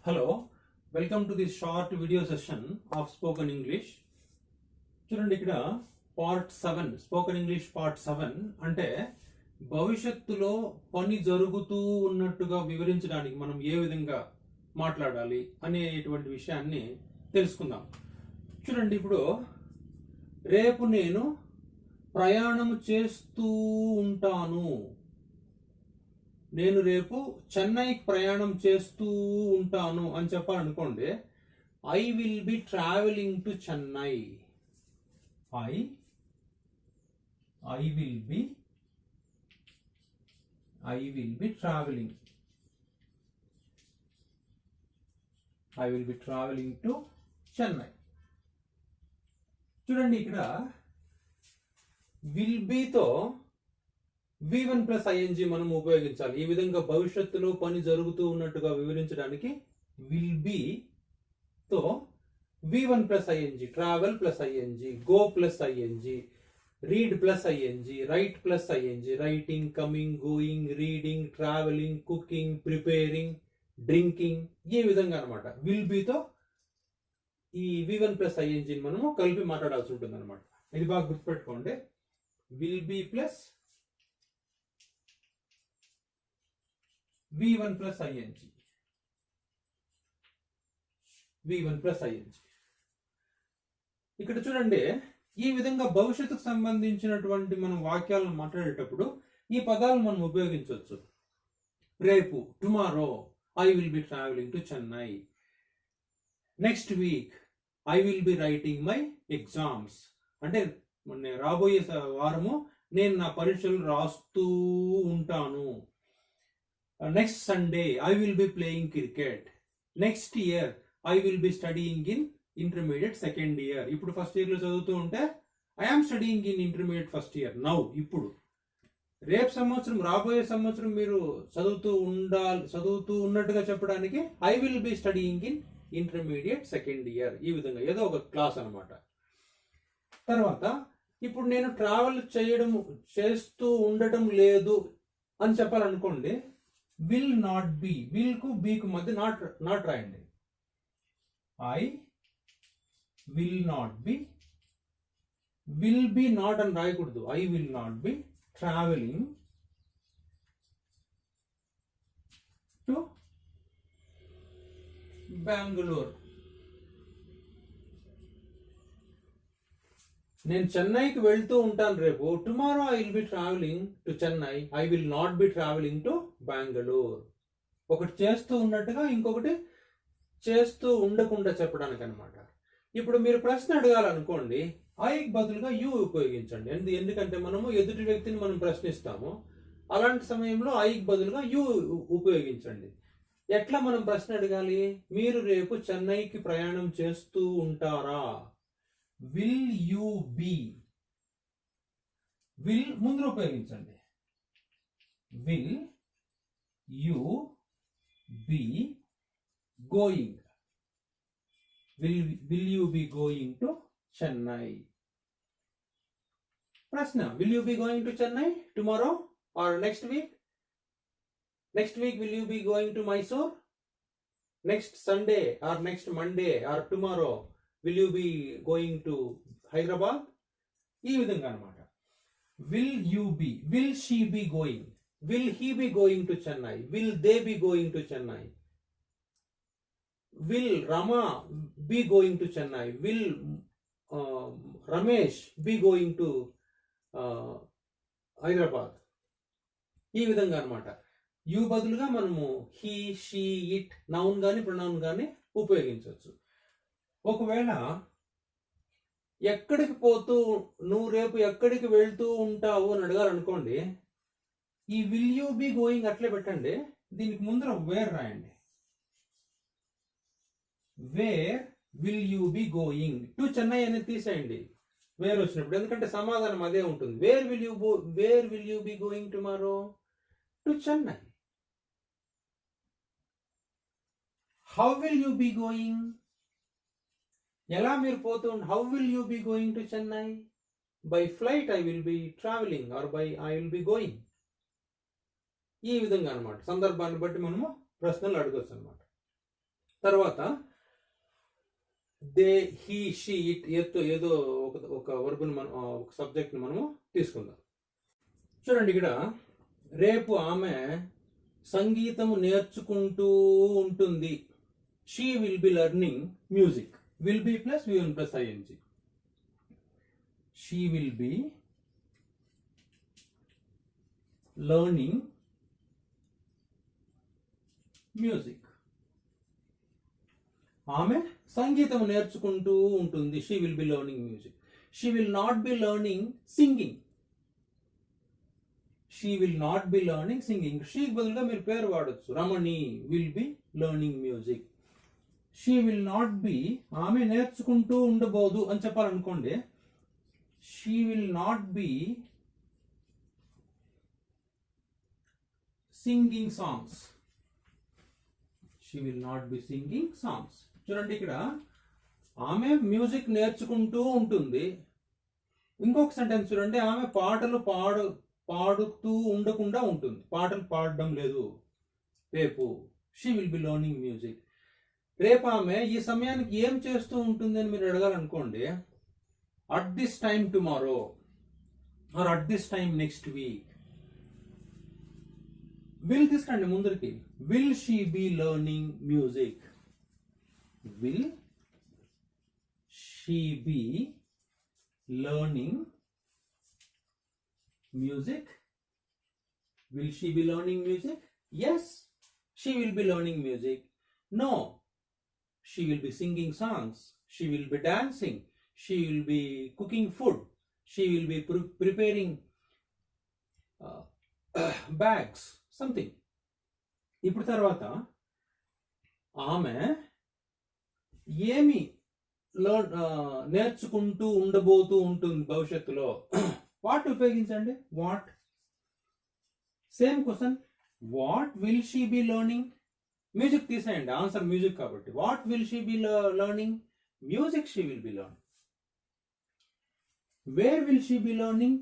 Hello welcome to the short video session of spoken English. చూడండి, ఇక్కడ part 7 spoken English part 7 అంటే భవిష్యత్తులో పని జరుగుతూ ఉన్నట్టుగా వివరించడానికి మనం ఏ విధంగా మాట్లాడాలి అనేటువంటి విషయాన్ని తెలుసుకుందాం. చూడండి, ఇప్పుడు రేపు నేను ప్రయాణం చేస్తూ ఉంటాను. నేను రేపు చెన్నైకి ప్రయాణం చేస్తూ ఉంటాను అని చెప్పాలనుకోండి, I will be travelling to Chennai. I will be travelling. I will be travelling to Chennai. చూడండి, ఇక్కడ విల్ బితో V1 ప్లస్ ING మనం ఉపయోగించాలి. ఈ విధంగా భవిష్యత్తులో పని జరుగుతూ ఉన్నట్టుగా వివరించడానికి విల్ బి తో V1 plus ING, travel plus ING, go plus ING, read plus ING, right plus ING, writing, coming, going, reading, travelling, cooking, preparing, drinking, ఈ విధంగా అనమాట. విల్ బితో ఈ V1 ప్లస్ ING మనము కలిపి మాట్లాడాల్సి ఉంటుంది అనమాట. ఇది బాగా గుర్తుపెట్టుకోండి. Will be plus V1 plus ING. V1 plus ING. ఇక్కడ చూడండి, ఈ విధంగా భవిష్యత్తుకు సంబంధించినటువంటి మనం వాక్యాలను మాట్లాడేటప్పుడు ఈ పదాలను మనం ఉపయోగించవచ్చు. రేపు, tomorrow, I will be travelling to Chennai. Next week, I will be writing my exams. అంటే రాబోయే వారము నేను నా పరీక్షలు రాస్తూ ఉంటాను. Next Sunday, I will be playing cricket. Next year, I will be studying in intermediate second year. ఇప్పుడు first year లో చదువుతూ ఉంటే I am studying in intermediate first year now. ఇప్పుడు రేపు సంవత్సరం, రాబోయే సంవత్సరం మీరు చదువుతూ ఉన్నట్టుగా చెప్పడానికి I will be studying in intermediate second year. ఈ విధంగా ఏదో ఒక క్లాస్ అనమాట. తర్వాత ఇప్పుడు నేను ట్రావెల్ చేస్తూ ఉండటం లేదు అని చెప్పాలనుకోండి, విల్ నాట్ బి. విల్ కు బి కు మధ్య నాట్ రాయండి. I will not B. Will be not అని రాయకూడదు. I will not B travelling to Bengaluru. నేను చెన్నైకి వెళ్తూ ఉంటాను రేపు. Tomorrow I will be travelling to Chennai. I will not B travelling to Bengaluru. ఒకటి చేస్తూ ఉన్నట్టుగా, ఇంకొకటి చేస్తూ ఉండకుండా చెప్పడానికి అనమాట. ఇప్పుడు మీరు ప్రశ్న అడగాలనుకోండి, ఐకి బదులుగా యు ఉపయోగించండి. ఎందుకంటే మనము ఎదుటి వ్యక్తిని మనం ప్రశ్నిస్తాము. అలాంటి సమయంలో ఐకి బదులుగా యు ఉపయోగించండి. ఎట్లా మనం ప్రశ్న అడగాలి? మీరు రేపు చెన్నైకి ప్రయాణం చేస్తూ ఉంటారా? Will you be. విల్ ముందు ఉపయోగించండి. Will you be going. Will you be going to Chennai. ప్రశ్న, will you be going to Chennai tomorrow or next week? Next week will you be going to Mysore? Next Sunday or next Monday or tomorrow will you be going to Hyderabad? ఈ విధంగా అనమాట. Will you be. Will she be going? Will he be going to Chennai? Will they be going to Chennai? Will Rama B going to Chennai? Will Ramesh B going to Hyderabad? ఈ విధంగా అనమాట. You బదులుగా మనము he, she, it, noun కానీ pronoun కానీ ఉపయోగించవచ్చు. ఒకవేళ నువ్వు రేపు ఎక్కడికి వెళ్తూ ఉంటావు అని అడగాలనుకోండి, ఈ విల్ యూ బి గోయింగ్ అట్లే పెట్టండి. దీనికి ముందర వేర్ రాయండి. Where will you be going to Chennai అనేది తీసేయండి వేర్ వచ్చినప్పుడు. ఎందుకంటే సమాధానం అదే ఉంటుంది. Where will you be going tomorrow? To Chennai. How will you be going? ఎలా మీరు పోతూ how will you be going to Chennai? By flight I will be travelling or by I will be going. ఈ విధంగా అనమాట. సందర్భాన్ని బట్టి మనము ప్రశ్నలు అడగచ్చు అనమాట. తర్వాత దే, హీ, షీ, ఇట్, ఏదో ఒక వర్బ్ని మనం ఒక సబ్జెక్ట్ని మనము తీసుకుందాం. చూడండి, ఇక్కడ రేపు ఆమె సంగీతము నేర్చుకుంటూ ఉంటుంది. She will be learning music. Will be plus వి1 plus ING. She will be learning music. ఆమె సంగీతం నేర్చుకుంటూ ఉంటుంది. She will be learning music. She will not be learning singing. She will not be learning singing. షీకి బదులుగా మీరు పేరు వాడచ్చు. Ramani will be learning music. She will not be, ఆమె నేర్చుకుంటూ ఉండబోదు అని చెప్పాలనుకోండి. She will not be singing songs. She will not be singing songs. చూడండి, ఇక్కడ ఆమె మ్యూజిక్ నేర్చుకుంటూ ఉంటుంది. ఇంకొక సెంటెన్స్ చూడండి, ఆమె పాటలు పాడుతూ ఉండకుండా ఉంటుంది. పాటలు పాడడం లేదు రేపు. She will be learning music. రేపు ఆమె ఈ సమయానికి ఏం చేస్తూ ఉంటుంది అని మీరు అడగాలనుకోండి. At this time tomorrow or at this time next week. Will తీసుకండి ముందరికి. Will she be learning music. Will she be learning music. Will she be learning music? Yes, she will be learning music. No, she will be singing songs. She will be dancing. She will be cooking food. She will be preparing bags, something. ఇప్పుడు తర్వాత ఆమె ఏమి నేర్చుకుంటూ ఉండబోతూ ఉంటుంది భవిష్యత్తులో. What ఉపయోగించండి. What. Same question. What will she be learning. Music తీసేయండి, answer music కాబట్టి. What will she be learning. Music she will be learning. Where will she be learning.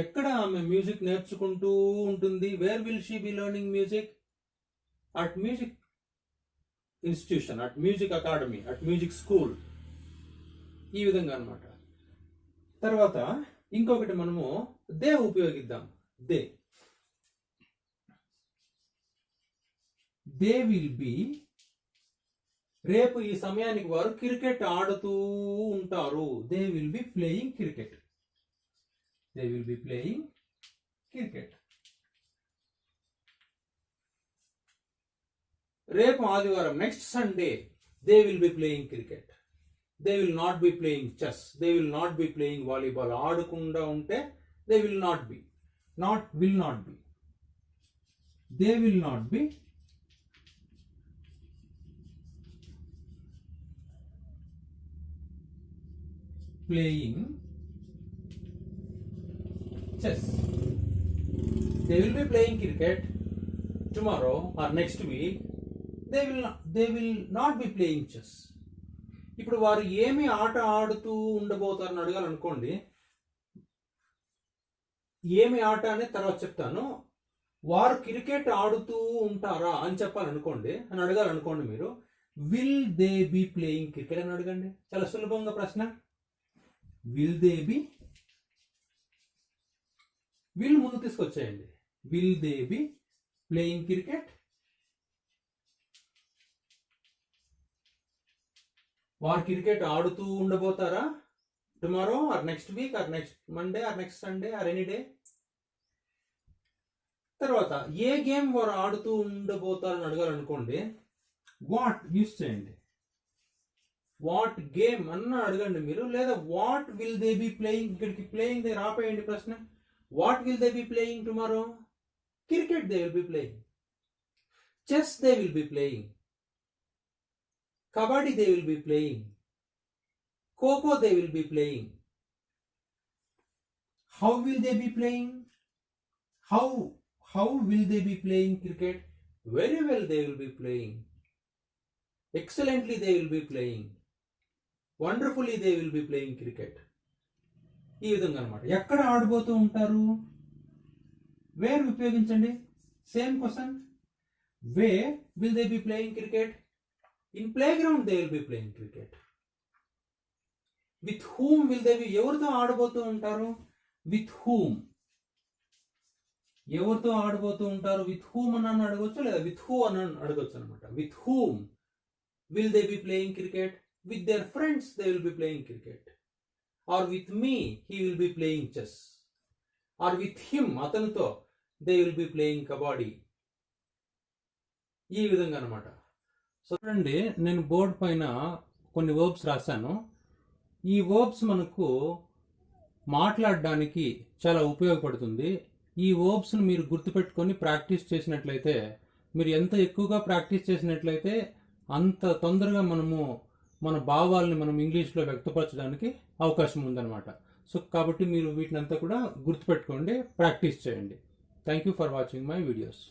ఎక్కడ ఆమె మ్యూజిక్ నేర్చుకుంటూ ఉంటుంది. Where will she be learning music. At music institution, at music academy, at music school. ఈ విధంగా అన్నమాట. తర్వాత ఇంకొకటి మనము దే ఉపయోగిద్దాం. దే విల్ బి, రేపు ఈ సమయానికి వారు క్రికెట్ ఆడుతూ ఉంటారు. They will be playing cricket. They will be playing cricket. రేపు ఆదివారం, next Sunday, they will be playing cricket. They will not B playing chess. They will not be playing volleyball. ఆడకుండా ఉంటే they will not B. Will not B. They will not B playing chess. They will be playing cricket tomorrow or next week. They will not B playing chess. ఇప్పుడు వారు ఏమి ఆట ఆడుతూ ఉండబోతారని అడగాలనుకోండి. ఏమి ఆట అనేది తర్వాత చెప్తాను. వారు క్రికెట్ ఆడుతూ ఉంటారా అని చెప్పాలనుకోండి, అని అడగాలనుకోండి మీరు. Will they be playing cricket అని అడగండి. చాలా సులభంగా ప్రశ్న. విల్ దే బి, విల్ ముందు తీసుకొచ్చేయండి. Will they be playing cricket. వారు క్రికెట్ ఆడుతూ ఉండబోతారా tomorrow or next week or next Monday or next Sunday or any day. తర్వాత ఏ గేమ్ వారు ఆడుతూ ఉండబోతారని అడగాలనుకోండి. వాట్ యూస్ చేయండి. వాట్ గేమ్ అన్న అడగండి మీరు. లేదా what will they be playing. ఇక్కడికి ప్లేయింగ్ దగ్గర ఆపేయండి ప్రశ్న. What will they be playing tomorrow. Cricket they will be playing. Chess they will be playing. Kabaddi they will be playing. Kho-kho they will be playing. How will they be playing? How will they be playing cricket? Very well they will be playing. Excellently they will be playing. Wonderfully they will be playing cricket. ఈ విధంగా అన్నమాట. ఎక్కడ ఆడబోతూ ఉంటారు. Wear ఉపయోగించండి. Same question. Where will they be playing cricket. In play ground they will be playing cricket. With whom will they B, ఎవరితో ఆడబోతూ ఉంటారు? With whom, ఎవరితో ఆడబోతూ ఉంటారు? విత్ హూమ్ అని అడగొచ్చు, లేదా విత్ హూ అని అడగొచ్చు అనమాట. With whom will they be playing cricket? With their friends they will be playing cricket. Or with me he will be playing chess. Or with him, అతనితో they will be playing kabaddi. ఈ విధంగా అనమాట. So చూడండి, నేను board పైన కొన్ని verbs రాశాను. ఈ వర్బ్స్ మనకు మాట్లాడడానికి చాలా ఉపయోగపడుతుంది. ఈ వర్బ్స్ను మీరు గుర్తుపెట్టుకొని ప్రాక్టీస్ చేసినట్లయితే, మీరు ఎంత ఎక్కువగా ప్రాక్టీస్ చేసినట్లయితే అంత తొందరగా మనము మన భావాల్ని మనం ఇంగ్లీష్లో వ్యక్తపరచడానికి అవకాశం ఉందన్నమాట. సో కాబట్టి మీరు వీటిని అంతా కూడా గుర్తుపెట్టుకోండి, ప్రాక్టీస్ చేయండి. Thank you for watching my videos.